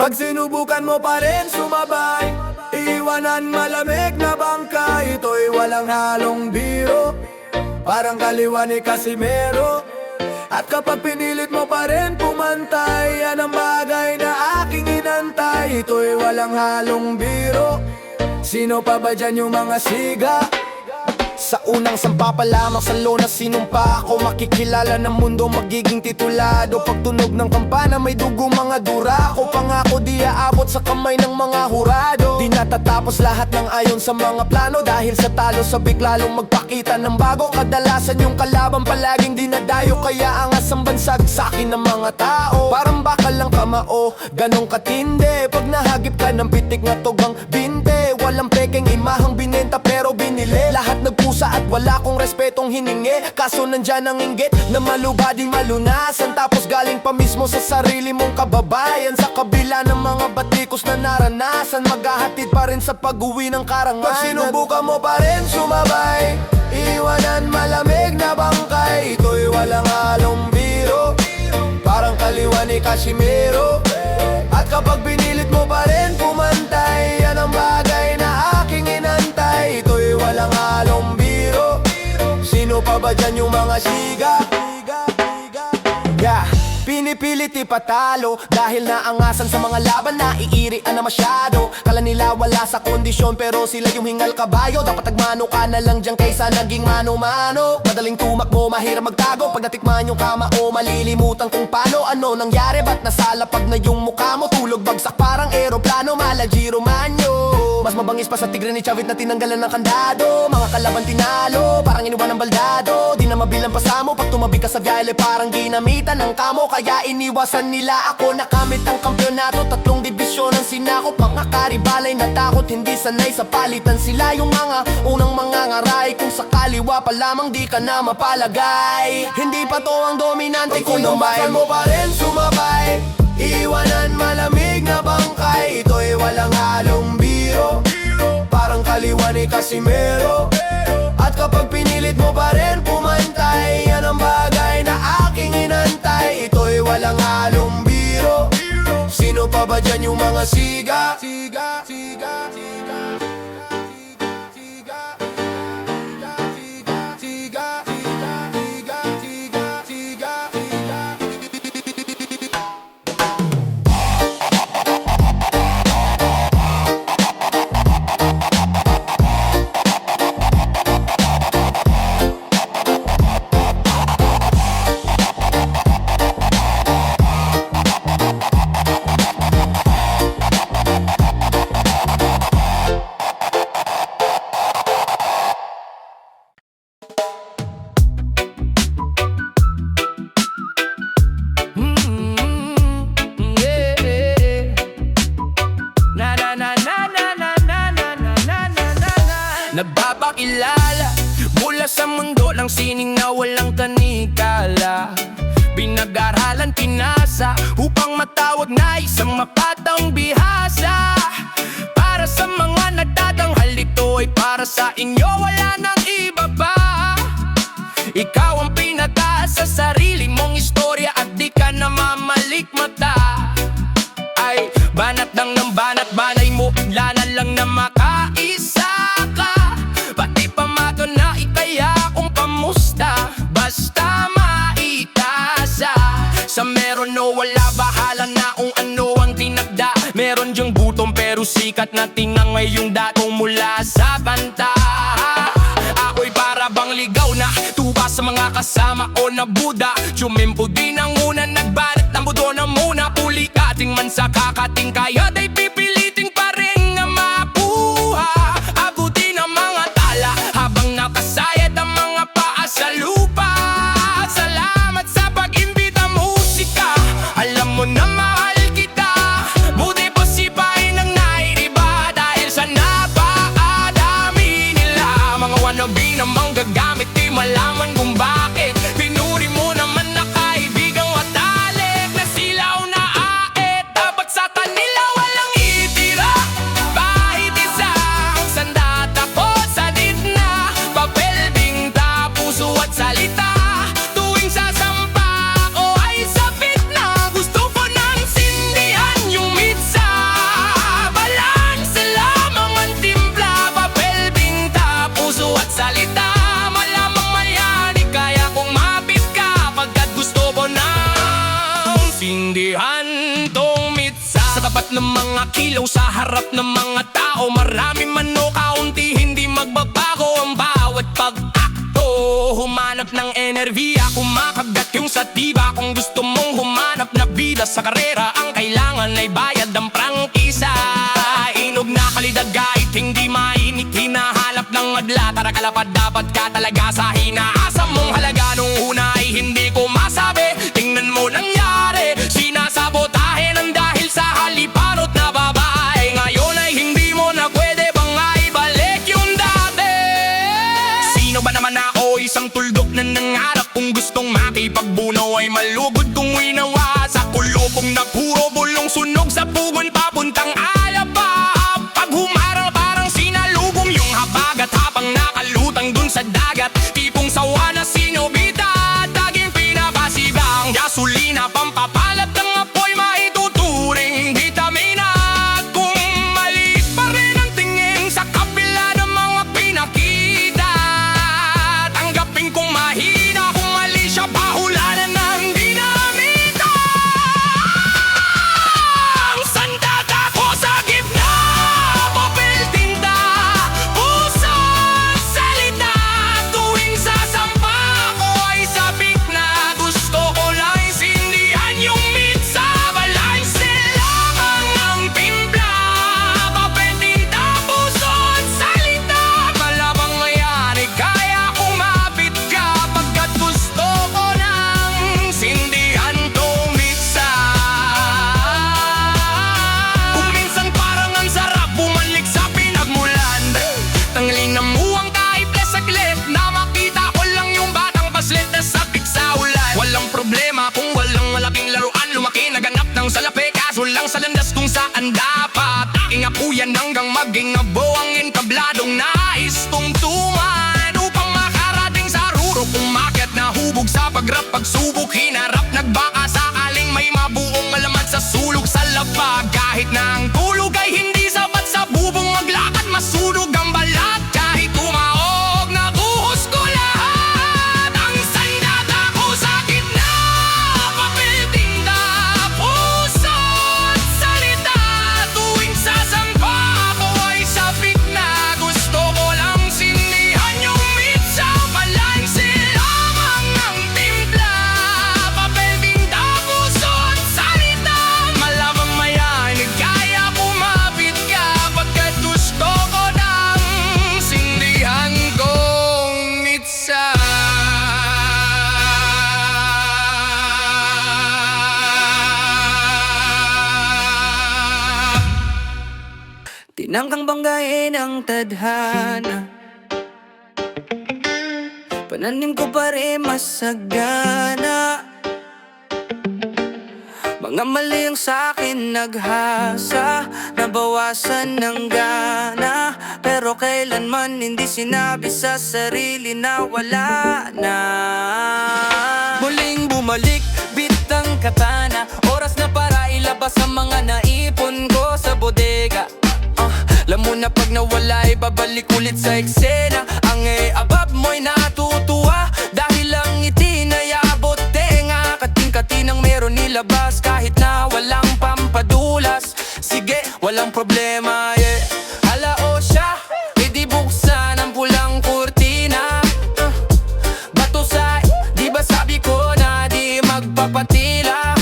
Pag sinubukan mo pa rin sumabay, iiwanan malamig na bangka. Ito'y walang halong biro, parang kaliwa ni Casimero. At kapag pinilit mo pa rin pumantay, yan ang bagay na aking inantay. Ito'y walang halong biro, sino pa ba dyan yung mga siga? Sa unang sampa pa lamang sa lona sinumpa ako, makikilala ng mundo, magiging titulado. Pagtunog ng kampana may dugo mga durako, pangako di aabot sa kamay ng mga hurado. Di natatapos lahat ng ayon sa mga plano, dahil sa talo sabik lalong magpakita ng bago. Kadalasan yung kalaban palaging dinadayo, kaya angas ang bansag sa akin ng mga tao. Parang bakal lang kamao, ganong katindi. Pag nahagip ka ng pitik na togang binte, walang pekeng imahang binenta pero binili. Lahat nagpusa at wala kong respetong hiningi, kaso nandyan ang inggit na maluba di malunasan. Tapos galing pa mismo sa sarili mong kababayan, sa kabila ng mga batikos na naranasan, maghahatid pa rin sa pag-uwi ng karangalan. Pag sinubukan mo pa rin sumabay, iwanan malamig na bangkay. Ito'y walang halong biro, parang kaliwa ni Casimero. At kapag pinilit mo pa rin pumantay, yan ang bagay na aking inantay. Ito'y walang halong biro, sino pa ba dyan yung mga siga? Yeah, pinipilit ipatalo dahil naangasan sa mga laban na iirian na masyado. Kala nila wala sa kondisyon pero sila yung hingal kabayo. Dapat nagmano ka na lang dyan kaysa naging mano-mano. Madaling tumakbo, mahirap magtago. Pag natikman yung kama o malilimutan kung paano. Ano nangyari, ba't nasalapag na yung mukha mo? Tulog bagsak parang eroplano, mala Giro Manyo. Mas mabangis pa sa tigre ni Chavit na tinanggalan ng kandado. Mga kalaban tinalo, parang iniwan ng baldado. Di na mabilang pasamo, pag tumabi ka sa biyahe parang ginamitan ng kamo. Kaya iniwasan nila ako, nakamit ang kampyonato. 3 dibisyon ang sinakop, mga karibalay natakot. Hindi sanay sa palitan sila yung mga unang mga ngaray. Kung sa kaliwa pa lamang di ka na mapalagay. Hindi pa to ang dominante, kung sinubukan mo pa rin sumabay, iwanan malamig na bangkay. Ito'y walang halong biro, parang kaliwa ni Casimero. At kapag pinilit mo pa rin pumantay, yan ang bagay na aking inantay. Ito'y walang halong biro, sino pa ba dyan yung mga siga? Siga, siga, siga. Nagpapakilala mula sa mundo ng sining na walang kanikala. Pinag-aralan, pinasa upang matawag na isang mapatang bihasa. Para sa mga nagtatanghal, ito ay para sa inyo, wala nang iba pa. Ikaw ang pinataas sa sarili mong istorya at di ka na mamalikmata. Ay, banat lang ng banat, banay mo, wala na lang na makaisa ka. Pati pamato na ikaya kung kamusta, basta maitasa. Sa meron o wala, bahala na kung ano ang tinagda. Meron dyang gutom pero sikat na tingnan ngayong datong mula sa banta. Ako'y para bang ligaw na tuba sa mga kasama o nabuda. Tsumimpo din ang una, nagbalat ng budo na muna. Puli kating man sa kakating, kaya tay pipiliting pa rin nga mabuha. Abutin ang mga tala habang nakasayad ang mga paa sa lupa. Salamat sa pag-imbita, musika. Alam mo na mahal kita, buti po sipain ang naiiba. Dahil sa napakadami nila, mga wannabe namang gagamit, di malaman kung bakit. Pinuri mo naman na kaibigang matalik, na silaw na ait. Dapat sa kanila wala sapat ng mga kilaw sa harap ng mga tao. Marami man o kaunti, hindi magbabago ang bawat pag-akto. Humanap ng enerhiya, kumakagat yung satiba. Kung gusto mong humanap na bida sa karera, ang kailangan ay bayad ang prangkisa. Inog na kalidad kahit hindi mainit, hinahalap ng madla. Tara kalapad, dapat ka talaga sa hinaasa mong halaga. Nung una ay hindi ko masabi, tingnan mo nangyari. Sinasabotahe ng dahil sa haliparot na babae. Ngayon ay hindi mo na pwede bang maibalik yung dati. Sino ba naman ako? Isang tuldok na nangarap. Kung gustong makipagbuno ay malugod kung winawa. Sa kulubong na puro bulong sunog sa pugon papuntang alaba. Pag humarang parang sinalubong yung habag at habang nakalutang dun sa dagat. Tipong sawa na sinobita at taging pinapasigang gasolina, pampapalat ng apoy, maituturing vitamina. At kung maliit pa rin ang tingin sa kapila ng mga pinakita, tanggapin kong mahina kung mali siya, pahulanan ng dinamita. Ang sandata ko sa gitna, papel, tinta, puso at salita. Tuwing sasampa ko ay sabik na gusto ko lang sindihan yung mitsa. Balanse lamang ang timpla, papel, tinta, puso at salita. Malabang mayari, kaya kumapit ka pagkat gusto ko lang sindihan tong mitsa. Kung minsan parang ang sarap bumalik sa pinagmulan, tangling namuwang kahit saglit na makita ko lang yung batang paslit na sabik sa ulan. Walang problema kung walang malaking laruan, lumaki naganap ng salapi, kaso lang sa landas kung saan dapat aking apuyan hanggang maging abo ang entabladong nais tungtungan. Upang makarating sa rurok, umakyat na hubog sa pagrap, pagsubok hinarap, nagbaka sakaling may mabuong alamat sa sulok sa lapag. Kahit na ang tulog ay hindi sapat sa bubong, maglakad masunog ang balat. Kahit tumaog, nabuhos ko lahat. Ang sandata ko sa gitna, papel, tinta, puso at salita. Tuwing sasampa ko ay sabik na gusto ko lang sindihan yung mitsa. Balanse lamang ang timpla, papel, tinta, puso at salita. Malabang mayanig, kaya kumapit ka pagkat gusto ko lang sindihan kong mitsa. Tinangkang banggain ang tadhana, pananim ko pa rin masagana. Mga mali ang sa'kin naghasa, nabawasan ng gana. Pero kailanman hindi sinabi sa sarili na wala na. Muling bumalik, bitang katana, oras na para ilabas ang mga naipon ko sa bodega. Alam mo na pag nawala ay babalik ulit sa eksena. Ang abab mo'y natutuwa dahil lang itinayabot tenga. Kating-kating ang meron nilabas kahit na walang pampadulas. Sige, walang problema, yeah. Halao siya, pwede buksan ang pulang kurtina. Bato sa, di ba sabi ko na di magpapatila?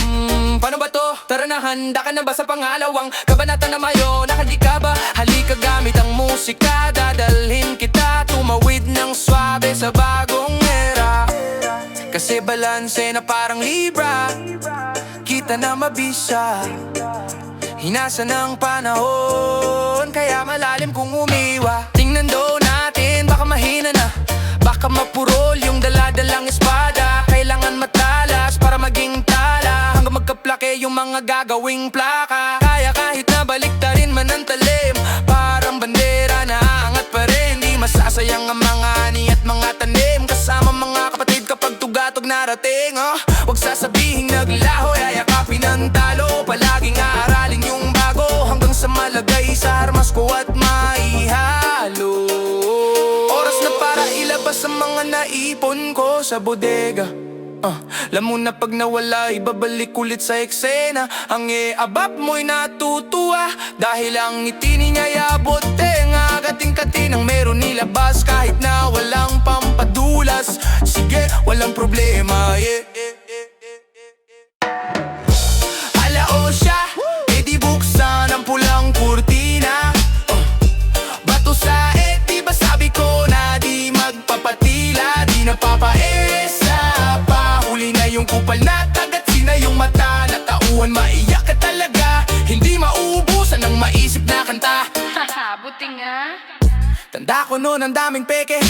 Paano ba to? Tara na, handa ka na ba sa pangalawang kabanata na mayo? Nakandi ka ba? Halika gamit ang musika, dadalhin kita tumawid ng swabe sa bagong era. Kasi balanse na parang Libra, kita na mabisa, hinasa ng panahon, kaya malalim kung umiwa. Tingnan daw natin, baka mahina na, baka mapurol yung daladalang espada. Kailangan matalas para maging tala, hanggang magkaplake yung mga gagawing plaka. Kaya kahit na baliktarin man ang talim, parang bandera na aangat pa rin. Di masasayang ang mga ani at mga tanim, kasama mga kapatid kapag tugatog narating. Huwag sasabihing naglaho, yayakapin ang talo, palaging aaralin yung bago, hanggang sa malagay sa armas ko at maihalo. Oras na para ilabas ang mga naipon ko sa bodega. Alam mo na pag nawala, ibabalik ulit sa eksena. Ang abap mo'y natutuwa dahil ang ngiti niya abot tenga. Kating-kati ng meron nilabas kahit na walang pampadulas. Sige, walang problema, yeah. Alao siya, edi buksan ang pulang kurtina. Bato sa di ba sabi ko na di magpapatila, di napapaesa pa. Huli na yung kupal na tagatsi na yung mata. Natauhan maiyak ka talaga, hindi mauubusan ng maisip na kanta. Buti nga. Tanda ko noon ang daming peke,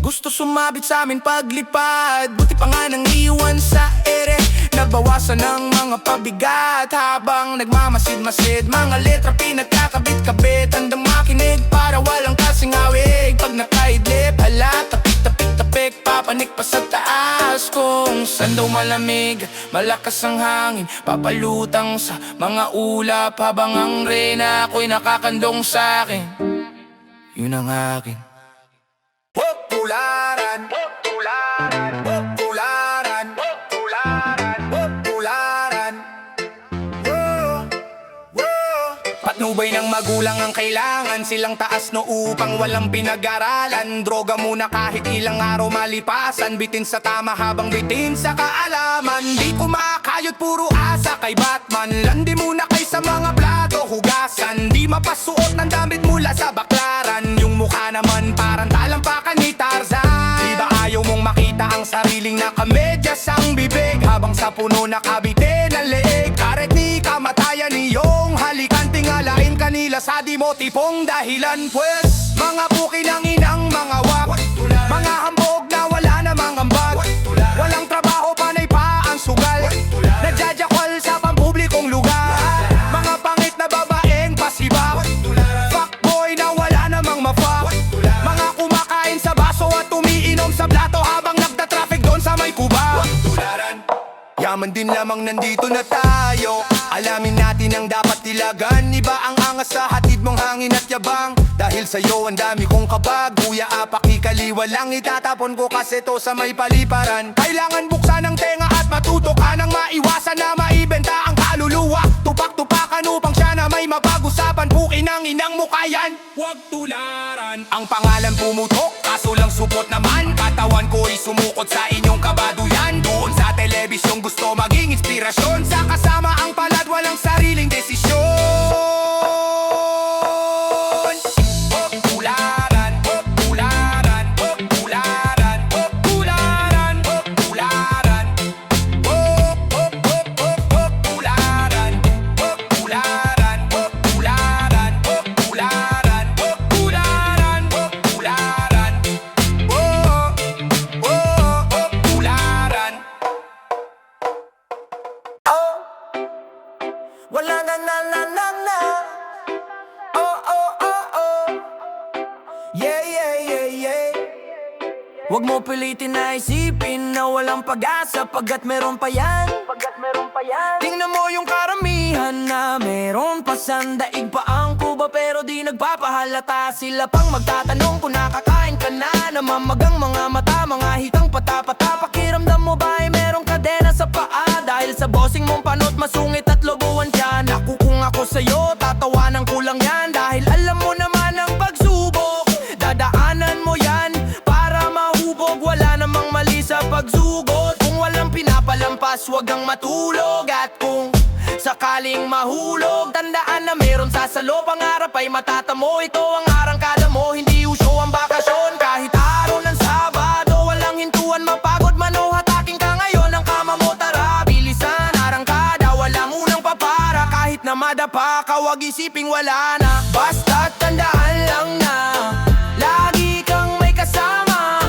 gusto sumabit sa amin paglipad. Buti pa nga nang iwan sa ere, nabawasan ng mga pabigat. Habang nagmamasid-masid, mga letra pinagkakabit-kabit. Handang makinig para walang kasing awig. Pag nakaidlip, hala, tapik-tapik-tapik, papanik pa sa taas. Kung saan daw malamig, malakas ang hangin, papalutang sa mga ulap. Habang ang reyna ako'y nakakandong sa'kin, yun ang akin. Tularan, tularan, tularan, tularan, tularan. Patnubay ng magulang ang kailangan, silang taas no upang walang pinag-aralan. Droga muna kahit ilang araw malipasan, bitin sa tama habang bitin sa kaalaman. Di kumakayot puro asa kay Batman, landi muna kay sa mga plato hugasan. Di mapasuot ng damit mula sa baklaran, yung mukha naman parang talampakan ni Tarzan. Di ba ayaw mong makita ang sariling nakamedyas ang bibig, habang sa puno nakabite ng leeg. Karet ni kamatayan niyong halikan, tingalain kanila sa di mo tipong dahilan. Pues mga buki ng inang mga wak, mga hambog na wala namang ambag. Walang trabaho, panay pa ang sugal, nagjajakwal sa pampublikong lugar. Mga pangit na babaeng pasibak, fuckboy na wala namang mafak. Mga kumakain sa baso at umiinom sa plato habang nagtatraffic doon sa may kuba. Yaman din lamang nandito na tayo, alamin natin ang dapat tilagan. Iba ang angas sa hatid mong hangin at yabang, dahil sa'yo ang dami kong kabag. Kuya apakikaliwa lang itatapon ko kasi to sa may paliparan. Kailangan buksan ang tenga at matuto ka nang maiwasan na maibenta ang kaluluwa. Tupak-tupakan upang siya na may mapag-usapan. Pukin ang inang mukha yan, huwag tularan. Ang pangalan pumutok, kaso lang supot naman. Katawan ko'y sumukot sa inyong kabaduyan. Doon sa telebisyong gusto maging inspirasyon, sa kasama ang palad walang sariling desisyon. Tularan, tularan, tularan, tularan, tularan, tularan, tularan, tularan, tularan, tularan, tularan, tularan. Wala na na na na na. Oh oh oh oh. Yeah yeah yeah yeah. Huwag mo pilitin na isipin na walang pag-asa pagkat meron pa yan. Tingnan mo yung karamihan na meron pa sandaig pa ang kuba pero di nagpapahalata. Sila pang magtatanong kung nakakain ka na. Namamagang mga mata, mga hitang pata-pata. Pakiramdam mo ba ay merong kadena sa paa? Dahil sa bossing mong panot masungit at lobuhan siya. Naku kung ako sa'yo, tatawanan ko lang yan. Dahil alam mo naman ang pagsubok, dadaanan mo yan para mahubog. Wala namang mali sa pagsugot. Kung walang pinapalampas, wag kang matulog. At kung sakaling mahulog, tandaan na meron sasalo. Pangarap ay matatamo, ito ang arangkada mo. Hindi usyo ang bakasyon, kahit araw ng Sabado. Walang hintuan, mapagod man o hataking ka ngayon. Ang kama mo tara, bilisan, arangkada. Walang unang papara, kahit na madapa ka, wag isiping wala na. Basta tandaan lang na lagi kang may kasama.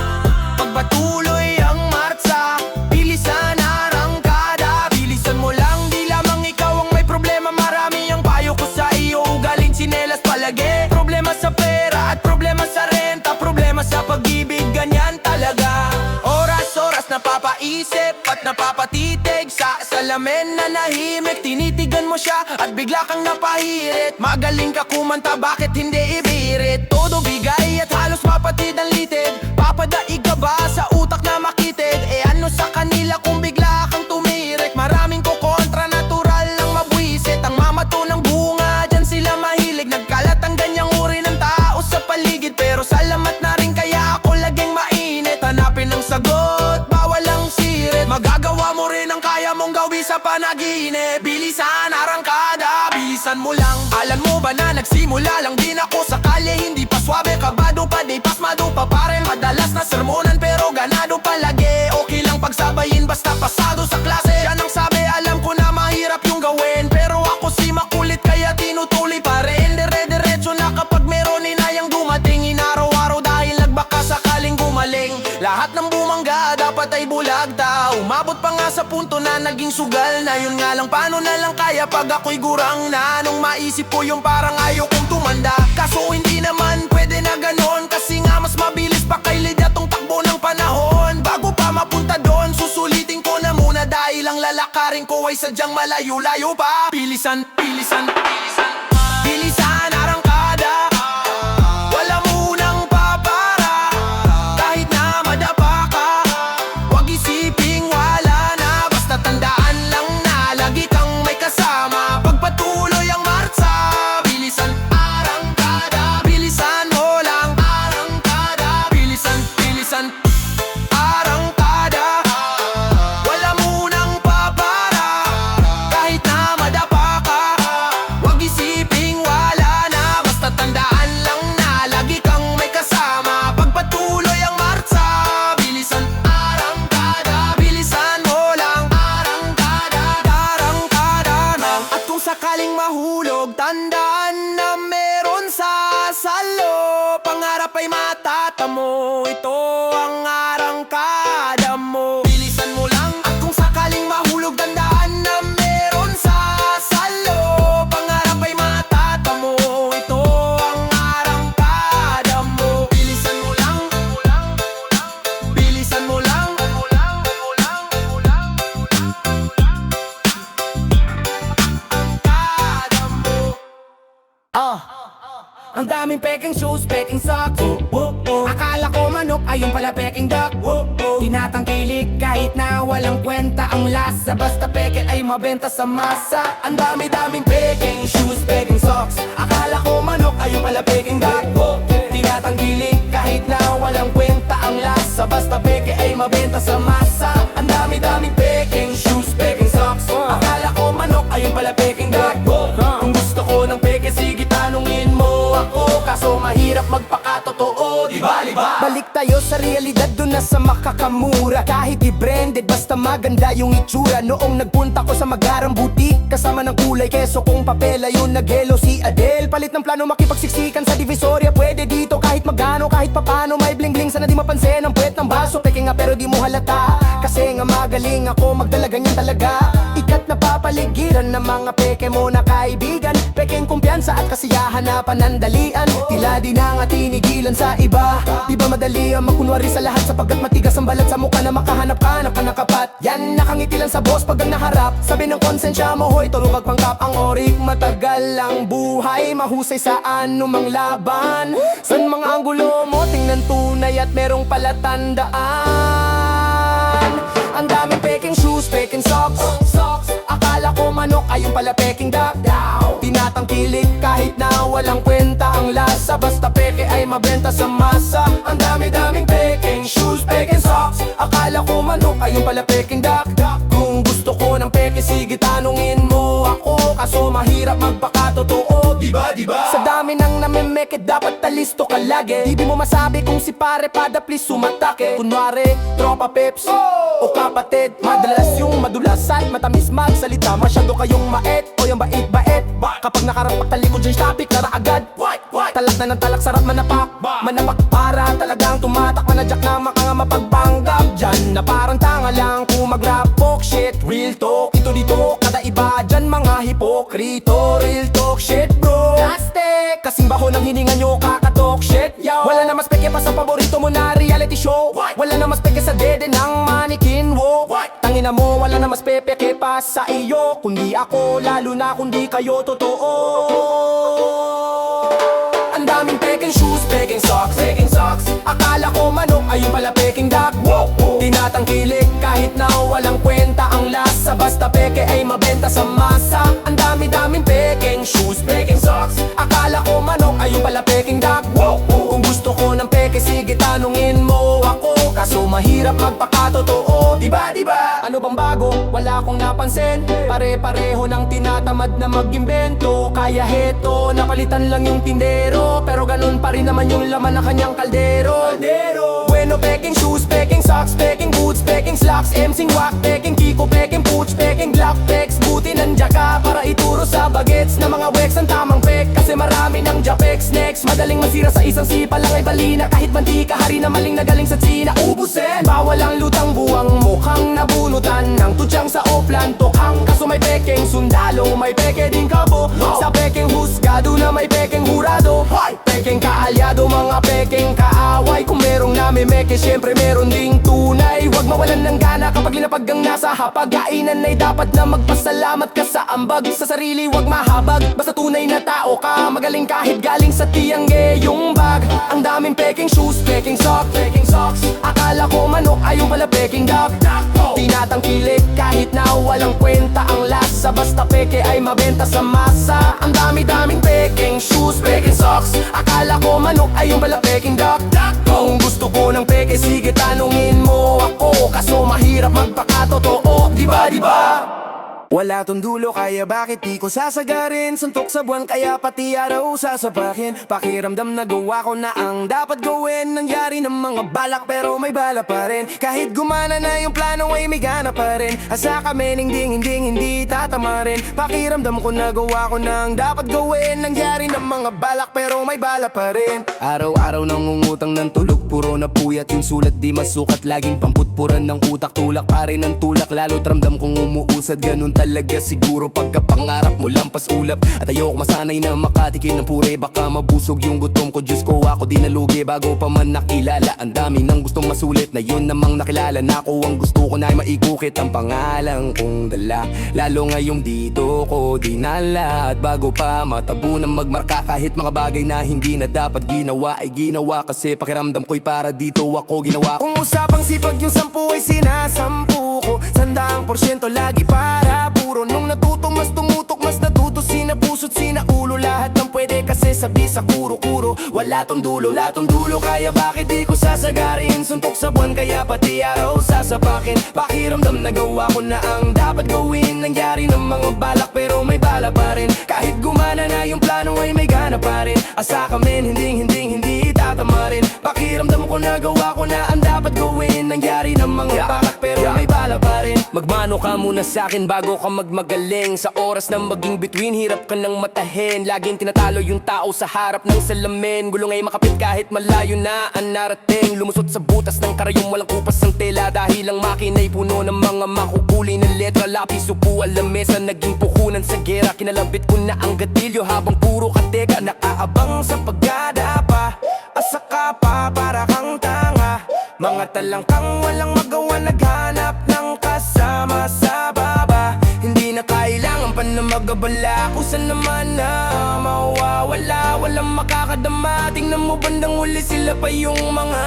Pagpatuloy ang martsa, bilisan, arangkada. Bilisan mo lang, di lamang ikaw ang may problema. Marami ang payo ko sa iyo, ugaling tsinelas palagi. Problema sa pera at problema sa renta, problema sa pag-ibig, ganyan talaga. Oras-oras napapaisip at napapatitig sa salamin na nahimik. Tinitigan mo siya at bigla kang napahirit. Magaling ka kumanta, bakit hindi ibirit? Todo bigay at halos mapatid ang litid. Papadaig ka ba sa utak na makitid? E ano sa kanila kung bigla kang tumirik. Maraming ko kontra, natural lang mabwisit. Ang mamato ng bunga, dyan sila mahilig. Nagkalat ang ganyang uri ng tao sa paligid, pero salamat na rin kaya ako laging mainit. Hanapin ang sagot, bawal ang sirit. Magagawa mo rin ang kaya mong gawin sa panaginip. Bilisan, arangkada, bilisan mo lang. Alam mo ba na nagsimula lang din ako sa kalye. Hindi pa swabe, kabado pa, di pasmado pa pare. Madalas na sermonan pero ganado palagi. Okay lang pagsabayin basta pasado sa klase. Yan ang sabi, alam ko na mahirap yung gawin, pero ako si makulit kaya tinutuloy pa rin. Dire-diretso na kapag meron inayang dumating. Inaraw-araw dahil nagbaka sakaling gumaling. Lahat ng bumangga dapat ay bulagta. Umabot pa nga sa punto na naging sugal na. Yun nga lang, paano na lang kaya pag ako'y gurang na. Nung maisip ko yung parang ayaw kong tumanda. Kaso hindi naman pwede na ganon, kasi nga mas mabilis pa kay Lydia tong takbo ng panahon. Bago pa mapunta doon, susulitin ko na muna, dahil ang lalakarin ko ay sadyang malayo-layo pa. Bilisan, bilisan, bilisan, bilisan, arangkada. Wala munang papara, kahit na madapa ka. Huwag isiping wala na, basta tandaan lang na lagi kang may kasama. Pagpatuloy ang martsa, bilisan, arangkada. Bilisan mo lang, arangkada. Bilisan, bilisan, arangkada. Wala munang papara, kahit na madapa ka. Huwag isiping wala na, basta tandaan lang na lagi kang may kasama. Pagpatuloy ang martsa, bilisan, arangkada. Bilisan mo lang, arangkada, arangkada na. At kung sakaling mahulog, tandaan na meron sa salo. Pangarap ay matatamo, ito ang arangkada mo. Bilisan mo lang. At kung sakaling mahulog, tandaan na meron sa salo. Pangarap ay matatamo, ito ang arangkada mo. Bilisan mo lang, bilisan mo lang, ang daming peking shoes, peking socks. Akala ko manok, ayun pala peking duck. Tinatangkilik kahit na walang kwenta ang lasa, basta peke ay mabenta sa masa. Ang dami-daming peking shoes, peking socks. Akala ko manok, ayun pala peking duck. Tinatangkilik kahit na walang kwenta ang lasa, basta peke ay mabenta sa masa. Ang dami-daming peking shoes, peking socks. Akala ko manok, ayun pala peking duck. Kung gusto ko ng peke, sige tanungin mo ako, kaso mahirap magpakatotoo, diba? Balik tayo sa realidad, doon na sa makakamura. Kahit i-branded, basta maganda yung itsura. Noong nagpunta ko sa Magarang Butik, kasama ng kulay keso kung papel, ayun naghelo si Adele. Palit ng plano makipagsiksikan sa Divisoria, pwede dito kahit magano, kahit papano. May bling-bling, sana di mapansin ang puwet ng baso. Peke nga pero di mo halata, kasi nga magaling ako magdala, ganyan talaga. Ikat na papaligiran ng mga peke mo na kaibigan. Pekeng kumpiyansa at kasiyahan na panandalian. Tila di na nga tinigilan sa iba. Di ba madali ang makunwari sa lahat, sapagkat matigas ang balat sa mukha na makahanap ka na panakapat. Yan, nakangiti lang sa boss pag ang naharap. Sabi ng konsensya mo, hoy, tulog pangkap ang orik. Matagal ang buhay, mahusay sa anumang laban. San mga anggulo mo, tingnan tunay at merong palatandaan. Ang daming peking shoes, peking socks. Akala ko manok, ayun pala peking duck. Tinatangkilik kahit na walang kwenta ang lasa, basta peke ay mabenta sa masa. Ang dami-daming peking shoes, peking socks. Akala ko manok, ayun pala peking duck. Kung gusto ko ng peke, sige tanungin mo ako, kaso mahirap magpakatotoo, diba? Sa dami ng namemeke, dapat talisto ka lagi. Di mo masabi kung si pare pada, please sumatake. Kunwari, tropa peps o kapatid, madalas yung madulas at matamis magsalita. Masyado kayong mait o yung bait-bait. Kapag nakarapak talikod dyan topic, lara agad. Talak na ng talak, sarap manapak. Manapak para talagang tumatak. Manadyak na makanga mapagpanggap dyan, na parang tanga lang kung mag-rap talk shit. Real talk, ito dito, kada iba dyan mga hipokrito. Real talk shit bro, plastic, kasing baho ng hininga nyo, kakatalk shit yo. Wala na mas peke pa sa paborito mo na reality show. Wala na mas peke sa dede ng manikin wo. Tangina mo, wala na mas peke pa sa iyo, kundi ako, lalo na kundi kayo totoo. Ang daming peking shoes, peking socks. Akala ko manok, ayun pala peking duck. Tinatangkilik kahit kahit na walang kwenta ang lasa. Basta peke ay mabenta sa masa. Ang dami-daming peking shoes, peking socks. Akala ko manok, ayun pala peking duck. Kung gusto ko ng peke, sige tanungin mo ako. Kaso mahirap magpakatotoo, diba? Ano bang bago? Wala akong napansin. Pare-pareho ng tinatamad na mag-imbento. Kaya heto, napalitan lang yung tindero. Pero ganun pa rin naman yung laman ng kanyang kaldero. Bueno, peking shoes, peking socks, peking boots, peking slacks, emsing wak, peking kiko, peking pooch, peking black pecs. Buti nandiyan ka para ituro sa bagets na mga wex ang tamang pek. Kasi marami ng japex next. Madaling masira sa isang sipa lang ay balina. Kahit mantika, hari na maling na galing sa China. Ubusin, bawal ang lutang buwang mukhang nabunutan ng tudyang sa oplan tokhang. Kaso may peking sundalo, may peke din kabo. Sa peking husgado na may peking hurado. Peking kaalyado, mga peking kaaway. Kung merong namimeke, syempre meron ding tunay. Huwag mawalan ng gana kapag linapag ang nasa hapag-kainan ay dapat na magpasalamat ka sa ambag. Sa sarili huwag mahabag, basta tunay na tao ka. Magaling kahit galing sa tiyangge yung bag. Ang daming peking shoes, peking sock, peking socks. Akala ko manok, ayun pala peking duck. Tinatangkilik kahit na walang kwenta ang lasa. Basta peke ay mabenta sa masa. Ang dami-daming peking shoes, peking socks. Akala ko manok, ayun pala peking duck. Kung gusto ko ng peke, sige tanungin mo ako. Kaso mahirap magpakatotoo, diba? Wala tong dulo kaya bakit di ko sasagarin. Suntok sa buwan kaya pati araw sasapakin. Pakiramdam na gawa ko na ang dapat gawin. Nangyari ng mga balak pero may bala pa rin. Kahit gumana na yung plano ay may gana pa rin. Asa kami hindi tatama rin. Pakiramdam ko na gawa ko na ang dapat gawin. Nangyari ng mga balak pero may bala pa rin. Araw-araw nangungutang ng tulog, puro na puyat yung sulat di masukat. Laging pamputpuran ng utak, tulak pa rin ang tulak. Lalo't ramdam kong umuusad, ganun talaga siguro pagkapangarap mo lampas ulap. At ayoko masanay na makatikin ng pure, baka mabusog yung gutom ko. Diyos ko, ako di nalugi bago pa man nakilala. Ang dami nang gustong masulit na yun namang nakilala na ako. Ang gusto ko na ay maikukit ang pangalan kong dala. Lalo ngayong dito ko dinala. At bago pa matabo na magmarka, kahit mga bagay na hindi na dapat ginawa ay ginawa. Kasi pakiramdam ko'y para dito ako ginawa. Kung usapang sipag yung 10 ay sinasampu ko. 100% lagi para puro. Nung natuto mas tumutok, mas natuto. Sinapuso't sinaulo lahat ng pwede. Kasi sabi sa kuro-kuro, wala tong dulo kaya bakit di ko sasagarin. Suntok sa buwan kaya pati araw sasapakin. Pakiramdam na gawa ko na ang dapat gawin. Nangyari ng mga balak pero may bala pa rin. Kahit gumana na yung plano ay may gana pa rin. Asa kami hindi tatama rin. Pakiramdam ko na gawa ko na ang dapat gawin. Nangyari ng mga balak pero may bala pa rin. Magmano ka muna sa'kin bago ka magmagaling. Sa oras na maging between, hirap ka nang matahin. Laging tinatalo yung tao sa harap ng salamin. Gulong ay makapit kahit malayo na ang narating. Lumusot sa butas ng karayong walang kupas ng tela. Dahil ang makina'y puno ng mga makukuli na letra. Lapis, upuan, lamesa, naging puhunan sa gera. Kinalabit ko na ang gatilyo habang puro kateka. Nakaabang sa pagdadapa. Asa ka pa para kang tanga. Mga talangkang walang magawa, naghanap ng kasama sa baba. Hindi na kailangan pa na magabala. Kung saan naman na mawawala, walang makakadama. Tingnan mo bandang huli, sila pa yung mga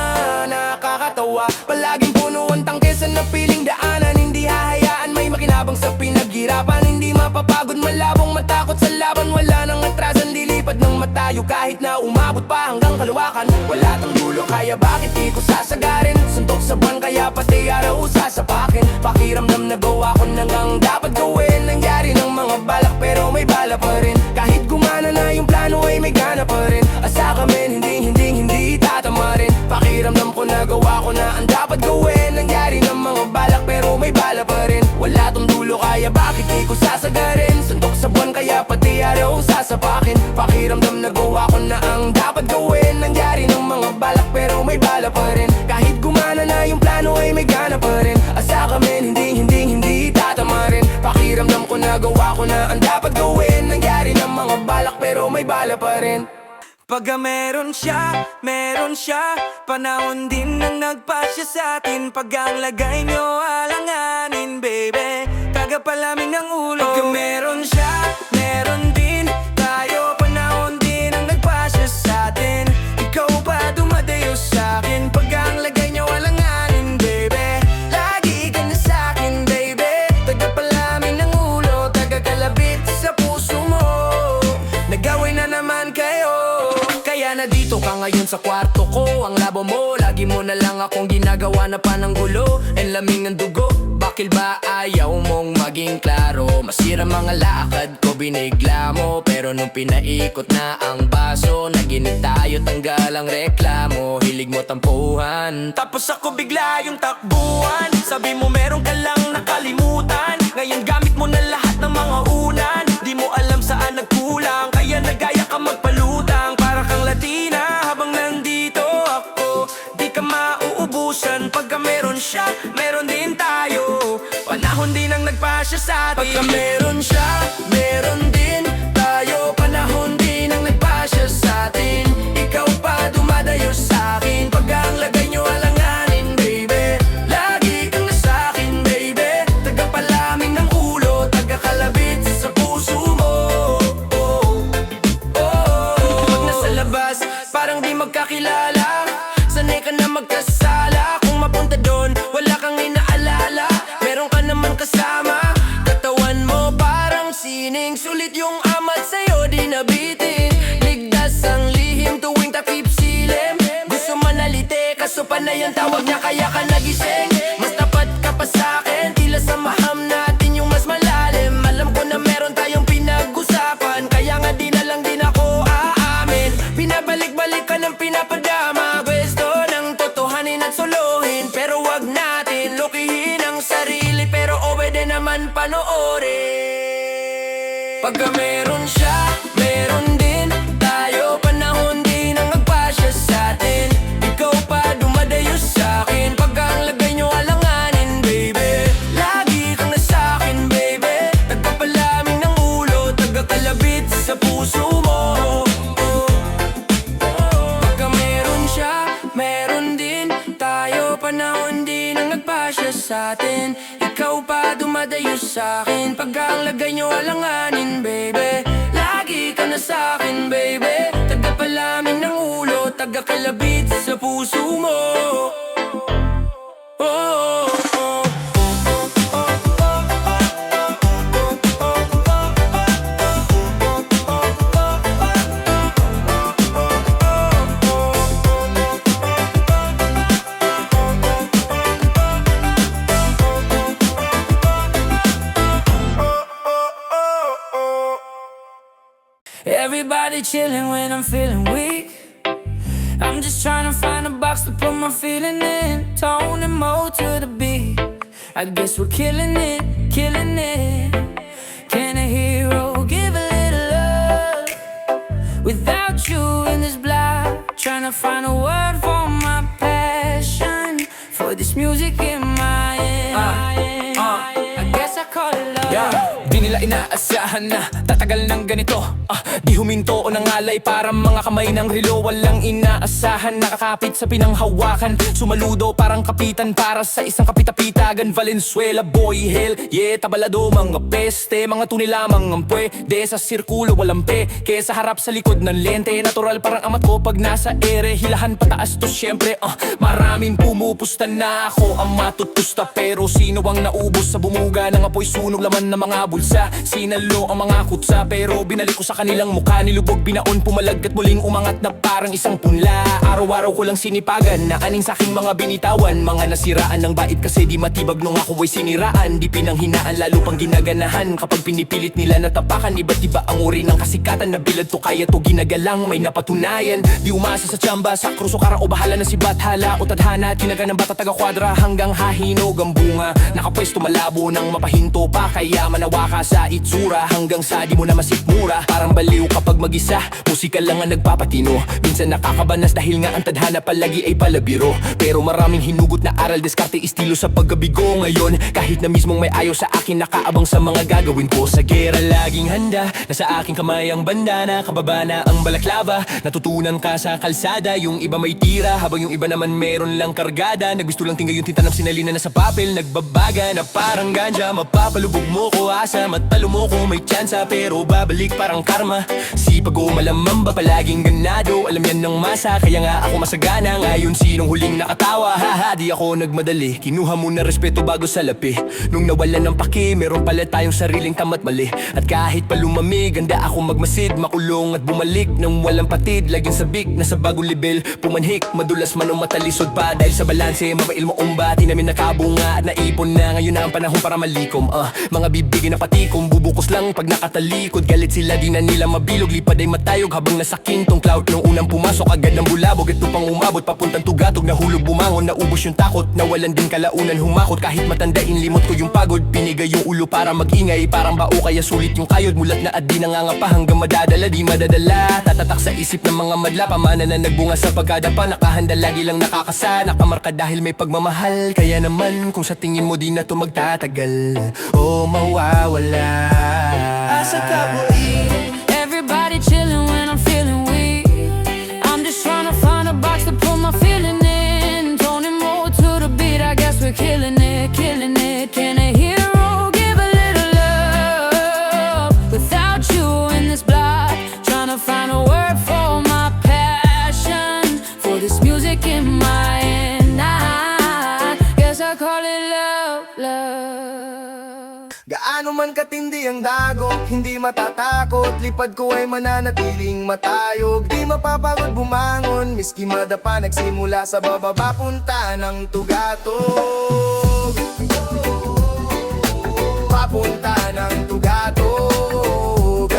nakakatawa. Palaging puno ang tangke sa napiling daanan. Hindi hahayaan may makinabang sa pinaghirapan. Hindi mapapagod, malabong matakot sa laban. Wala nang atrasan, dilipad ng matayo. Kahit na umabot pa hanggang kalawakan. Wala tang dulo kaya bakit di ko sasagarin. Suntok sa buwan kaya pati araw sasapakin. Pakiramdam na gawa ko na ang dapat gawin. Nangyari ng mga balak pero may bala pa rin. Kahit gumana na yung plano ay may gana pa rin. Asa kami hindi tatama rin. Pakiramdam ko na gawa ko na ang dapat gawin. Nangyari ng mga balak pero may bala pa rin. Wala tong dulo kaya bakit di ko sasagarin. Suntok sa buwan kaya pati araw sasapakin. Pakiramdam na gawa ko na ang dapat gawin. Nangyari ng mga balak pero may bala pa rin. Kahit gumana na yung plano ay may gana pa rin. Asa kami hindi tatama rin. Pakiramdam ko na gawa ko na ang dapat gawin. Nangyari ng mga balak pero may bala pa rin. Pagka meron siya, panahon din nang nagpasya sa atin. Pag ang lagay nyo alanganin, baby, kagapalamig ng ulo. Pagka meron siya, meron din tayo. Panahon din ang nagpasya sa atin. Ikaw pa dumadayo sa akin. Pag ang lagay nyo alanganin, baby, lagi ka na sa nag-away na naman kayo. Kaya na dito ka ngayon sa kwarto ko. Ang labo mo, lagi mo na lang akong ginagawa na panang gulo. En lamig ng dugo, bakil ba ayaw mong maging klaro? Masira mga lakad ko, binigla mo. Pero nung pinaikot na ang baso, naginip tayo, tanggal ang reklamo. Hilig mo tampuhan, tapos ako bigla yung takbuhan. Sabi mo meron ka lang nakalimutan. Ngayon gamit mo na lahat ng mga unan. Di mo alam saan nagkulang, kaya nagaya ka magpalutang. Para kang Latina habang nandito ako. Di ka mauubusan, pagka meron siya, meron din tayo. Panahon din ang nagpasya sa atin. Pagka meron siya, meron din tayo. Panahon din ang nagpasya sa atin. Ikaw pa dumadayo sa akin, pagka ang lagay nyo alanganin, baby. Lagi kang nasa akin, baby. Tagapalamig ng ulo, tagakalabit sa puso mo. Pag nasa labas, parang di magkakilala. Sanay ka na magkasala. Kung mapunta doon, wala kang inaalala. Meron ka naman kasama. Katawan mo parang sining. Sulit yung amat sa'yo, di nabitin. Ligtas ang lihim tuwing takip silim. Gusto manalite, kaso panay ang tawag niya, kaya ka nagising. Mas tapat ka pa sa'kin, tila samaham natin yung mas malalim. Alam ko na meron tayong pinag-usapan, kaya nga di na lang din ako aamin. Pinabalik-balik ka ng pinapadama. Gusto ng totohanin at suluhin, pero wag natin lukihin ang sarili. Pero pwede naman panoorin. Pagka meron siya, meron din tayo. Panahon din ang nagpasya sa atin. Ikaw pa dumadayo sa akin, pagka ang lagay nyo alanganin, baby. Lagi kang nasa akin, baby. Tagapalamig ng ulo, tagakalabit sa puso mo. Pagka meron siya, meron din tayo. Panahon din ang nagpasya sa atin. Ikaw pa dumadayo sa akin, pagka ang lagay nyo alanganin, baby. Lagi ka na sa akin, baby. Tagapalamig ng ulo, tagakalabit sa puso mo. Everybody chilling when I'm feeling weak. I'm just trying to find a box to put my feeling in. Tone and mode to the beat. I guess we're killing it, killing it. Can a hero give a little love? Without you in this block, trying to find a word for my passion. For this music in my head, I guess I call it love. Di nila inaasahan na tatagal ng ganito. Di huminto o nangalay parang mga kamay ng relo. Walang inaasahan, nakakapit sa pinanghawakan. Sumaludo parang kapitan para sa isang kapitapitagan. Valenzuela, boy, hell, yeah, tabalado, mga peste. Mga tunay lamang ang pwede sa sirkulo, walang pe. Kesa harap sa likod ng lente, natural parang amat ko pag nasa ere. Hilahan pataas to syempre, maraming pumupusta na ako ang matutusta. Pero sino ang naubos sa bumuga ng apoy sunog laman ng mga bulsa? Sinalo ang mga kutsa, pero binalik ko sa kanilang mukha. Nilubog, binaon, pumalag at muling umangat na parang isang punla. Araw-araw ko lang sinipagan na aning sa aking mga binitawan. Mga nasiraan ng bait kasi di matibag nung ako ay siniraan. Di pinanghinaan, lalo pang ginaganahan. Kapag pinipilit nila natapakan, iba't iba ang uri ng kasikatan. Na bilad to kaya to ginagalang, may napatunayan. Di umasa sa tsamba, sa kruso kara o bahala na si Bathala o tadhana. Tinaga ng bata taga kwadra hanggang hahinog ang bunga. Nakapwesto malabo ng mapahinto pa, kaya manawa ka sa itsura hanggang sa di mo na masikmura. Parang baliw kapag mag-isa, musika lang ang nagpapatino. Minsan nakakabanas dahil nga ang tadhana palagi ay palabiro. Pero maraming hinugot na aral, diskarte, estilo sa paggabigo. Ngayon kahit na mismong may ayaw sa akin, nakaabang sa mga gagawin ko. Sa gera laging handa, nasa aking kamay ang bandana. Kababa na ang balaklava, natutunan ka sa kalsada. Yung iba may tira, habang yung iba naman meron lang kargada. Nagbisto lang tingay yung tinta ng sinalina na sa papel. Nagbabaga na parang ganja, mapapalubog mo ko asa. Salamat talo mo kung may tsansa, pero babalik parang karma. Sipag o malamang ba palaging ganado? Alam yan ng masa, kaya nga ako masagana. Ngayon sinong huling nakatawa? Haha, di ako nagmadali. Kinuha mo na respeto bago salapi. Nung nawalan ng paki, meron pala tayong sariling tama't mali. At kahit pa lumamig, ganda ako magmasid, makulong at bumalik nang walang patid. Laging sabik na sa bagong level, pumanhik, madulas man o matalisod pa. Dahil sa balanse, mabail mo umbati namin nakabunga. At naipon na ngayon na ang panahon para malikom. Mga bibigin na patikom, bubukos lang pag nakatalikod. Galit sila, di na nila mabilog, lipad ay matayog habang nasa kintong cloud. Nung unang pumasok agad ng bulabog, ito pang umabot papuntang tugatog. Nahulog bumangon, naubos yung takot, nawalan din kalaunan humakot. Kahit matandain, limot ko yung pagod, pinigay yung ulo para magingay. Parang bao kaya sulit yung kayod, mulat na at di nangangapa hanggang madadala, di madadala. Tatatak sa isip ng mga madla, pamana na nagbunga sa pagkadapa. Nakahanda lagi lang nakakasa, nakamarka dahil may pagmamahal. Kaya naman kung sa tingin mo di na to magtatagal o mawawala. Asa ka boy? Everybody chillin' when I'm feeling weak. I'm just tryna find a box to put my feeling in. Tony more to the beat, I guess we're killing it, killing it. Can a hero give a little love? Without you in this block, tryna find a word for my passion, for this music in my hand. I guess I call it love, love. Gaano man katindi ang dagok, hindi matatakot. Lipad ko ay mananatiling matayog. Di mapapagod bumangon, miski madapa. Nagsimula sa bababa, punta ng tugatog. Papunta ng tugatog.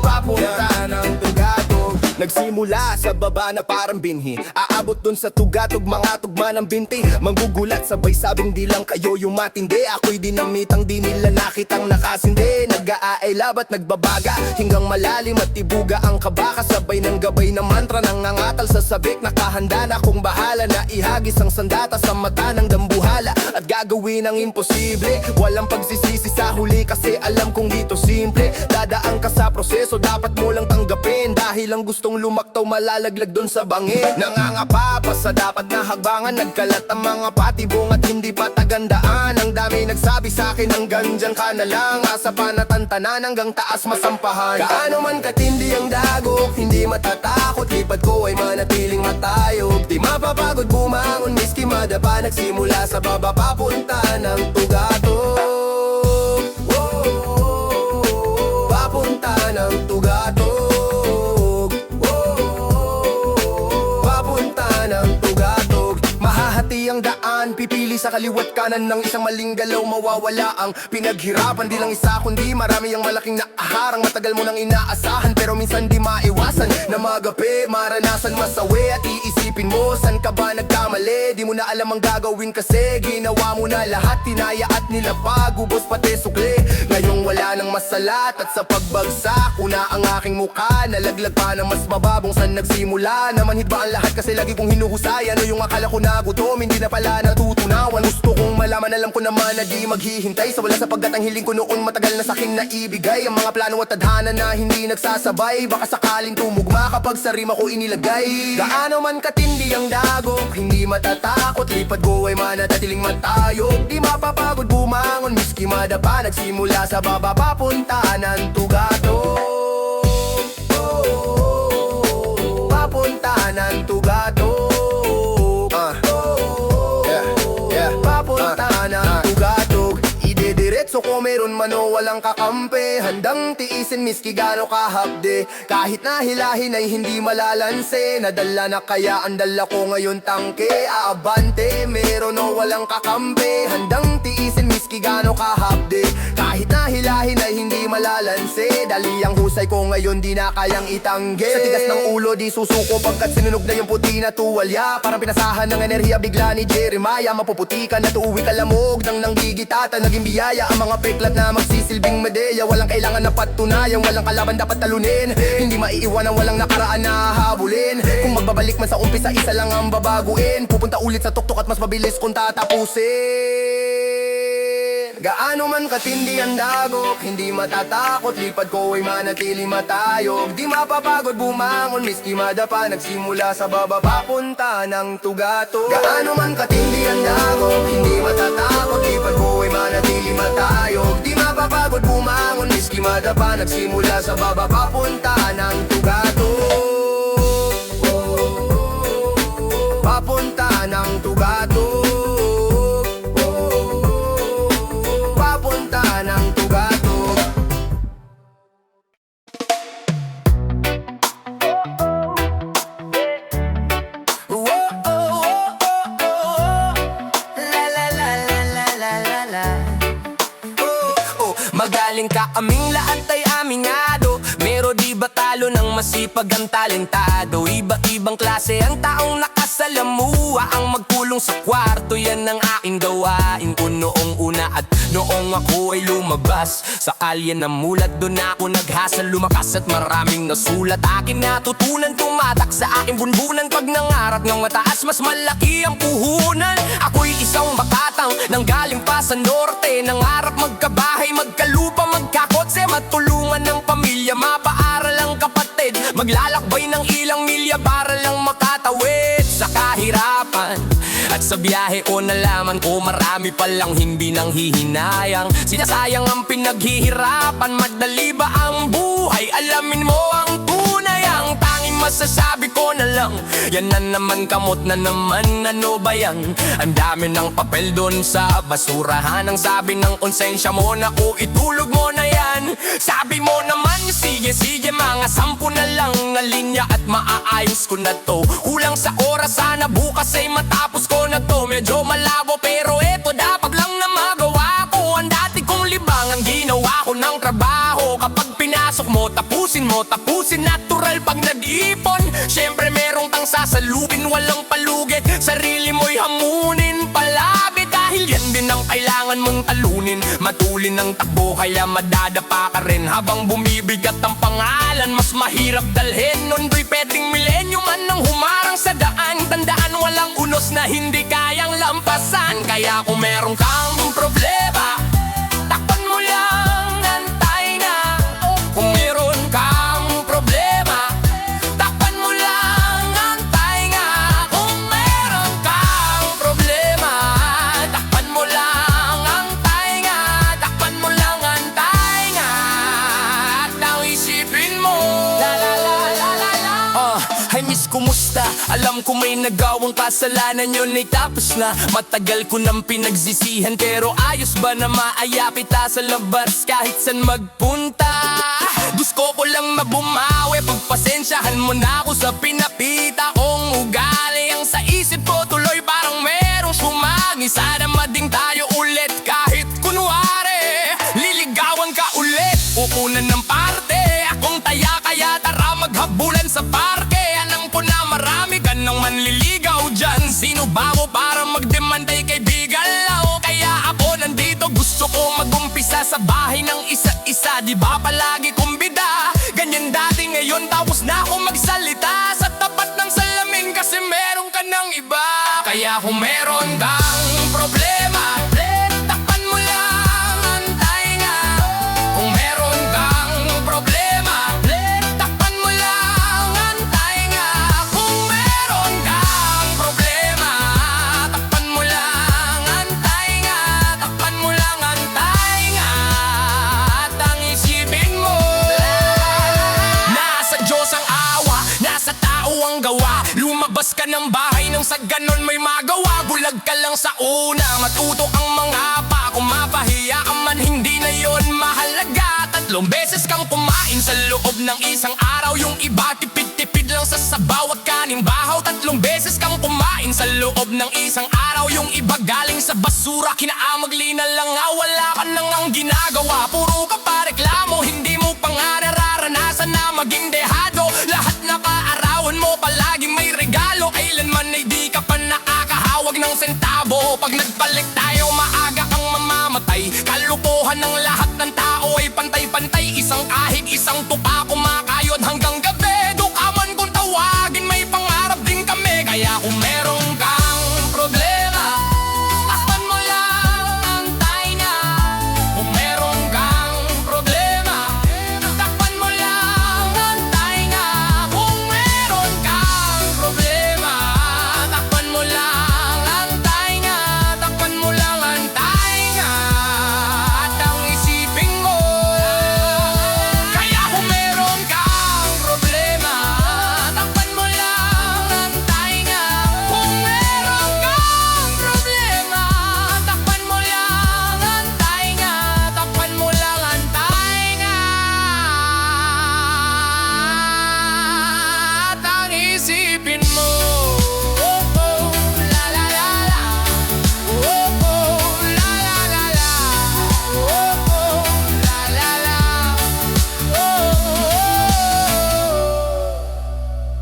Papunta ng tugatog. Nagsimula sa baba na parang binhi, aabot dun sa tugatog, mga tugma ng binti. Manggugulat sabay sabing di lang kayo yung matindi. Ako'y dinamitang di nila nakitang nakasindi. Nag-aailab at nagbabaga hanggang malalim at tibuga ang kabaka. Sabay ng gabay na mantra nangangatal sa sabik. Nakahanda na kung bahala na ihagis ang sandata sa mata ng dambuhala. At gagawin ang imposible, walang pagsisisi sa huli. Kasi alam kong dito simple, dadaan ka sa proseso, dapat mo lang tanggapin. Dahil ang gustong lumaktaw malalaglag dun sa bangin. Nangangapa pa sa dapat na hagbangan, nagkalat ang mga patibong at hindi pa tagandaan. Ang dami nagsabi sa akin hanggang dyan ka na lang. Asa pa natantanan hanggang taas masampahan. Gaano man katindi ang dagok, hindi matatakot. Lipad ko ay manatiling matayog. Di mapapagod bumangon, miski madapa. Nagsimula sa baba, papunta ng tugatog. Papunta ng tugatog. Ang daan, pipili sa kaliwat kanan ng isang maling galaw, mawawala ang pinaghirapan. Di lang isa kundi marami ang malaking naaharang. Matagal mo nang inaasahan pero minsan di maiwasan na magapi, maranasan masawi. At iisipin mo, san ka ba nagkamali? Di mo na alam ang gagawin kasi ginawa mo na lahat. Tinaya at nilapag, ubos pati sukli. Ngayong wala nang masalat at sa pagbagsak, una ang aking mukha, nalaglag pa ng mas mababong san nagsimula. Namanhid ba ang lahat kasi lagi kong hinuhusayan? Ano yung akala ko nagutom, hindi na pala natutunawan. Gusto kong malaman, alam ko naman na di maghihintay. Sa wala sapagkat ang hiling ko noon matagal na saking naibigay. Ang mga plano at tadhana na hindi nagsasabay, baka sakaling tumugma kapag sa rima ko inilagay. Gaano man katindi ang dagok, hindi matatakot. Lipad ko ay manatatiling matayog. Di mapapagod bumangon, miski madapa. Nagsimula sa baba, papunta ng tugatog. Papunta ng tugatog. So kung meron man o walang kakampi, handang tiisin miski gano kahapde. Kahit na hilahin ay hindi malalanse, nadala na kaya ang dala ko ngayon tangke. Aabante, meron o walang kakampi, handang tiisin miski gano kahapde. Kahit na hilahin ay hindi malalanse, dali ang husay ko ngayon di na kayang itanggi. Sa tigas ng ulo di susuko pagkat sinunog na yung puti na tuwalya. Parang pinasahan ng enerhiya bigla ni Jeremiah. Mapuputi ka na tuuwi ka lamog nang nanggigitata, naging biyaya ang mga peklat na magsisilbing medeya. Walang kailangan na patunayan, walang kalaban dapat talunin. Hindi maiiwanan, walang nakaraan na habulin. Kung magbabalik man sa umpisa, isa lang ang babaguin. Pupunta ulit sa tuktok at mas mabilis kung tatapusin. Gaano man katindi ang dagok, hindi matatakot, lipad ko ay manatili matayog. Di mapapagod bumangon, miski madapa, nagsimula sa baba papunta ng tugato. Gaano man katindi ang dagok, hindi matatakot, lipad ko ay manatili matayog. Di mapapagod bumangon, miski madapa, nagsimula sa baba papunta ng tugato. Papunta ng tugato. Papunta ng tugato. Magaling ka aming lahat ay amingado. Meron di ba talo ng masipag ang talentado? Iba-ibang klase ang taong nakasalamuha. Ang magkulong sa kwarto, yan ang aking gawain ko noong una. At noong ako ay lumabas sa kalye na mulat, doon ako naghasal, lumakas at maraming nasulat. Akin natutunan, tumatak sa aking bunbunan. Pag nangarap ng mataas, mas malaki ang puhunan. Ako'y isang makatang nanggaling pa sa norte. Nangarap magkabahay, magkalupa, magkakotse, matulungan ng pamilya, mapaaral ang kapatid, maglalakbay ng ilang milya para lang makatawid sa kahirapan. At sa biyahe ko nalaman ko marami palang hindi nang hihinayang. Sinasayang ang pinaghihirapan, madali ba ang buhay? Alamin mo ang tunay, ang tanging masasabi ko na lang, yan na naman, kamot na naman, ano ba yan? Ang dami ng papel doon sa basurahan. Ang sabi ng konsensya mo na itulog mo na yan. Sabi mo naman, sige sige, mga 10 na lang na linya at maaayos ko na to. Kulang sa oras, sana bukas ay matapos ko na to. Medyo malabo pero eto dapat lang na magawa ko. Ang dati kong libang ang ginawa ko ng trabaho. Kapag pinasok mo, tapusin natural pag nag-ipon. Siyempre merong tang sasalubin, walang palugit, sarili mo'y hamunin palabit. Dahil yan din ang kailangan mong talunin, matulin ang takbo kaya madadapa ka rin. Habang bumibigat ang pangalan, mas mahirap dalhin. Nun do'y pwedeng milenyo man ang humarang sa daan. Tandaan, walang unos na hindi kayang lampasan. Kaya kung meron kang problema, takpan mo lang, antay na. Kung meron kang problema, takpan mo lang, antay nga. Kung meron kang problema, takpan mo lang, antay nga. Takpan mo lang, antay nga. At ang isipin mo, la la la la la la. Hi miss, kumusta? Alam ko may nagawang kasalanan, yun ay tapos na. Matagal ko nang pinagsisihan, pero ayos ba na maayapit sa labas kahit san magpunta? Gusto ko lang mabumawi, pagpasensyahan mo na ako sa pinapita kong ugali. Ang sa isip ko tuloy parang merong sumagi. Sana mading tayo ulit kahit kunwari liligawan ka ulit. Kukunan ng parte, akong taya, kaya tara maghabulan sa parke. Alam ko na marami ka nang manliligaw dyan. Sino ba mo para magdemand ay kaibigan lao? Kaya ako nandito, gusto ko mag-umpisa sa bahay ng isa-isa. Di ba palagi kong bida? Ganyan dati, ngayon tapos na ako magsalita sa tapat ng salamin kasi meron ka ng iba. Kaya kung meron kang problema, takpan mo lang, antay nga. Kung meron kang problema, takpan mo lang, antay nga. Kung meron kang problema, takpan mo lang, antay nga. Takpan mo lang, antay nga. At ang isipin mo, nasa Diyos ang awa, nasa tao ang gawa. Lumabas ka ng bahay nang sa ganon may magawa. Bulag ka lang sa una, matuto ang mga pa. Kung mapahiya ka man, hindi na yon mahalaga. 3 beses kang kumain sa loob ng isang araw. Yung iba tipid-tipid lang sa sabaw at kaning bahaw. 3 beses kang kumain sa loob ng isang araw. Yung iba galing sa basura, kinaamaglina lang nga. Wala ka nang ang ginagawa, puro ka pa reklamo. Hindi mo pa nga nararanasan na maging dehado. Lahat na kaarawan mo palaging may regalo. Kailanman ay di ka pa nakakahawag ng sentabo. Pag nagpalit tayo, maaga kang mamamatay. Kalukuhan ng lahat ng tao ay pantay-pantay. Isang kahig, isang tupa, kumakayod hanggang gabi. Dukaman kung tawagin, may pangarap din kami. Kaya kung meron kang problema, takpan mo lang, antay na.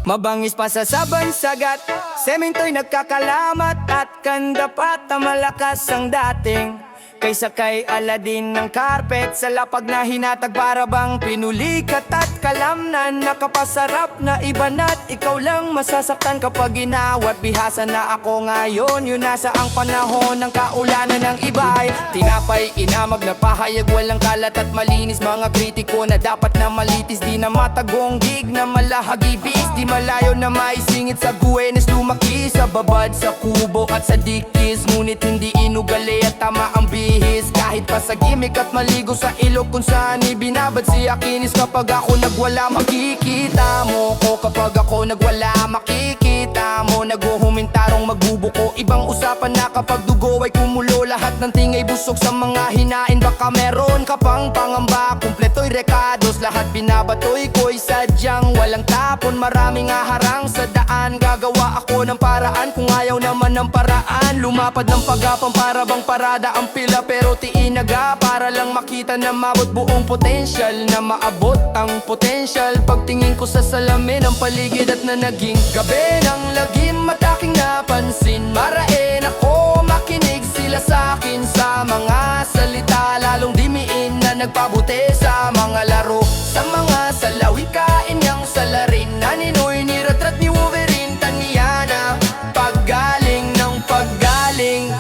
Mabangis pa sa sagat Semento'y nagkakalamat At kan dapat na malakas ang dating Kaysa kay Aladdin ng carpet Sa lapag na hinatag para bang pinulikat At kalamnan nakapasarap na iba na't Ikaw lang masasaktan kapag ginawat Bihasa na ako ngayon Yun nasa ang panahon ng kaulanan ng iba ay Tinapay, inamag na pahayag Walang kalat at malinis Mga kritiko na dapat na malitis Di na matagong gig na malahagibis Di malayo na maisingit sa Guenes Lumaki sa babad sa kubo at sa dikis Ngunit hindi inugali at tama ang bihis Kahit pa sa gimmick at maligo sa ilog Kung saan ibinabad si Akinis Kapag ako nagwala makikita mo ko Kapag ako nagwala makikita mo Naguhumintarong magbubuko Ibang usapan na kapag dugo ay kumulo Lahat ng tingay busog sa mga hinain Baka meron ka pang pangamba Kumpleto'y rekados Lahat binabatoy ko'y sadyang walang tapon Maraming harang sa daan Gagawa ako ng paraan Kung ayaw naman ng paraan Lumapad ng pagapang para bang parada ang pila Pero tiinaga para lang makita na mabot buong potensyal Na maabot ang potensyal Pagtingin ko sa salamin ang paligid at na naging gabi ng lagim at aking napansin Marain ako makinig sila sa akin Sa mga salita lalong dimiin na nagpabuti Sa mga laro, sa mga salawi kain niyang salarin Naninoy ni Ratrat ni Wolverine Taniana Paggaling ng paggaling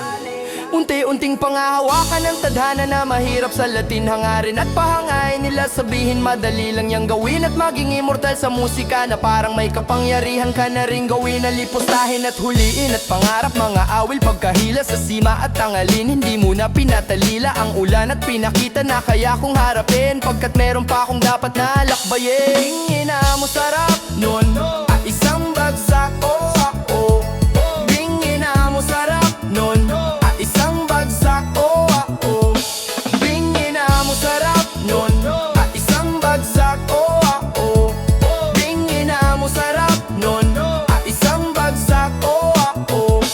Unti-unting pangahawakan ng tadhana na mahirap sa Latin Hangarin at pahangay nila sabihin madali lang yang gawin At maging immortal sa musika na parang may kapangyarihan ka na rin gawin Na lipustahin at huliin at pangarap mga awil Pagkahila sa sima at tangalin Hindi muna pinatalila ang ulan at pinakita na kaya kong harapin Pagkat meron pa akong dapat na lakbayin Tingin na mo sarap nun at isang bagsak o ako Tingin na mo sarap nun isang bagsak o ako Bingin na mo sarap nun At isang bagsak o ako Bingin na mo sarap nun At isang bagsak o ako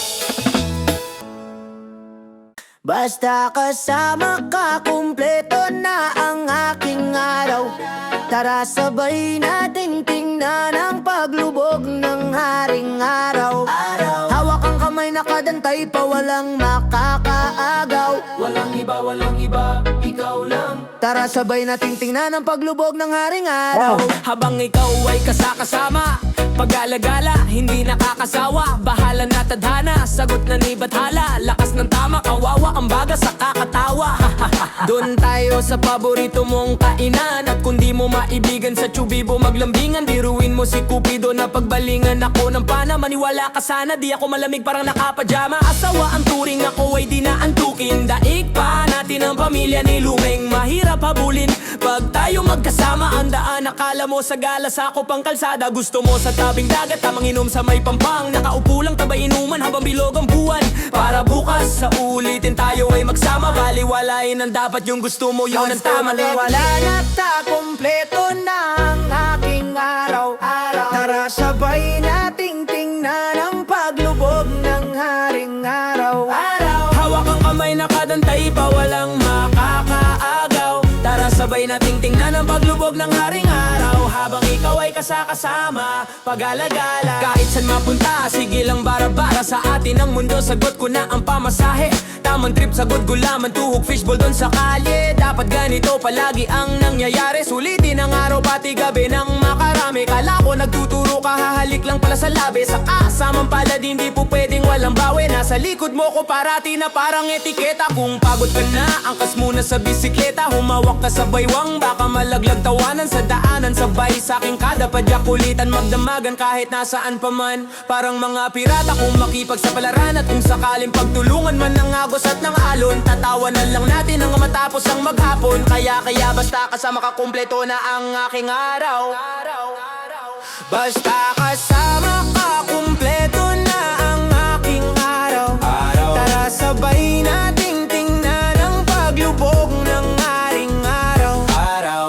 Basta kasama ka, kumpleto na ang aking araw Tara sabay nating tingnan ang paglubog ng haring araw Hawak ang kamay nakadantay pa, walang makakaagaw Walang iba, ikaw lang Tara sabay nating tingnan ang paglubog ng haring araw Habang ikaw ay kasakasama Pag-alagala, hindi nakakasawa Bahala na tadhana, sagot na ni Bathala Lakas ng tama, kawawa ang baga sa kakatawa Doon tayo sa paborito mong kainan At kung di mo maibigan sa Chubibo maglambingan Biruin mo si Cupido na pagbalingan ako ng pana Maniwala ka sana, di ako malamig parang nakapajama Asawa ang turing, ako ay di naantukin Daig pa natin ang pamilya ni Lumeng Mahirap habulin pag tayo magkasama Ang daan, akala mo sa galas ako pang kalsada Gusto mo sa tabing dagat, tamang inom sa may pampang Nakaupo lang tabay inuman habang bilog ang buwan Para bukas sa ulitin tayo ay magsama Baliwalain ang dapat yung gusto mo, yun ang tama Wala na ta, kumpleto na ang aking araw Tara sabay nating tingnan ang paglubog ng haring araw Hawak ang kamay nakadantay pa, walang makakaagaw Tara sabay nating tingnan ang paglubog ng haring araw Habang ikaw ay kasakasama, pag-alagala Kahit saan mapunta, sige lang bara-bara Sa atin ang mundo, sagot ko na ang pamasahe Tamang trip, sagot gulaman, tuhog fishball doon sa kalye Dapat ganito palagi ang nangyayari Sulitin ang araw, pati gabi ng makarami Kala ko nagtuturo ka, hahalik lang pala sa labi Sa kasamang palad, hindi po pwedeng walang bawi Nasa likod mo ko parati na parang etiketa Kung pagod ka na, angkas muna sa bisikleta Humawak ka sa baywang, baka malaglag tawanan Sa daanan, sabay sa aking kada padyak Kulitan magdamagan kahit nasaan pa man Parang mga pirata kung makipagsapalaran At kung sakaling pagtulungan man ng agos at ng alon Tatawanan lang natin hanggang matapos ang maghapon Kaya basta kasama ka, kumpleto na ang aking araw Basta kasama ka, kumpleto na ang aking araw Tara sabay nating tingnan ang paglubog ng haring araw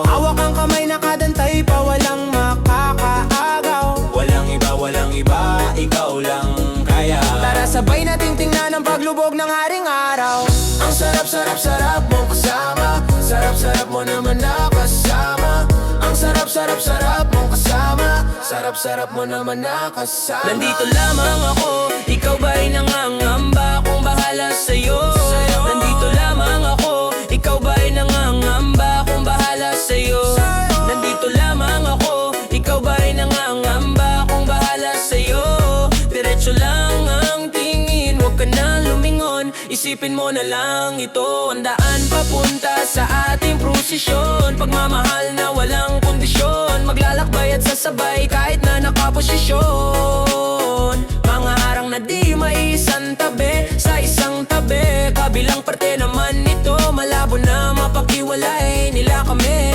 Hawak ang kamay nakadantay pa, walang makakaagaw Walang iba, ikaw lang kaya Tara sabay nating tingnan ang paglubog ng haring araw Ang sarap mong kasama. Sarap mo naman nakasama. Ang sarap mong kasama. Sarap mo naman nakasama. Nandito lamang ako, ikaw ba'y nangangamba? Kung bahala sa'yo. Nandito lamang ako, ikaw ba'y nangangamba? Kung bahala sa'yo. Nandito lamang ako, ikaw ba'y nangangamba? Kung bahala sa'yo. Diretso lang ang tingin, huwag ka na lumingon. Isipin mo na lang ito, ang daan papunta sa ating prosesyon. Pagmamahal na walang kondisyon, maglalakbay at sasabay kahit na nakaposisyon. Mga harang na di maisan tabi, sa isang tabi. Kabilang parte naman nito, malabo na mapakiwalay nila kami.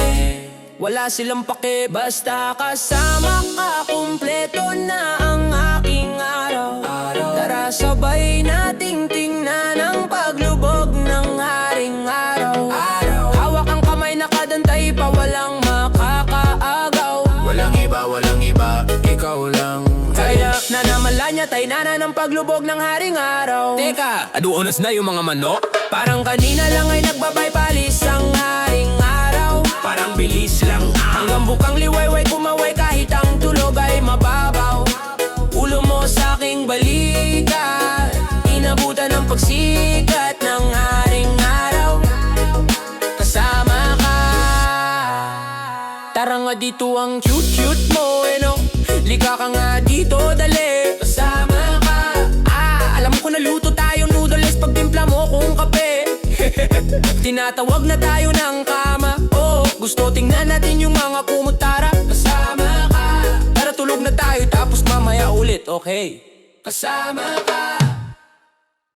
Wala silang pake, basta kasama ka, kumpleto na ang aking araw. Tara sabay nating tingnan ang paglubog ng haring araw. Hawak ang kamay, nakadantay pa, walang makakaagaw. Walang iba, ikaw lang. Kaya nanamala niya, tayo na ng paglubog ng haring araw. Teka, aduonas na yung mga manok. Parang kanina lang ay nagbabay palis ang haring araw. Parang bilis lang Hanggang bukang liwayway kumaway kahit ang tulog ay mababaw. Ulo mo sa aking balikat, inabutan ng pagsikat ng haring araw. Kasama ka. Tara nga dito ang cute-cute mo, no? Lika ka nga dito, dali. Kasama ka. Alam ko na luto tayo noodles, pagtimpla mo kung kape. Tinatawag na tayo ng kama. Oh, gusto tingnan natin yung mga kumutara. Kasama ka. Tara tulog na tayo tapos mamaya ulit, okay? Kasama ka.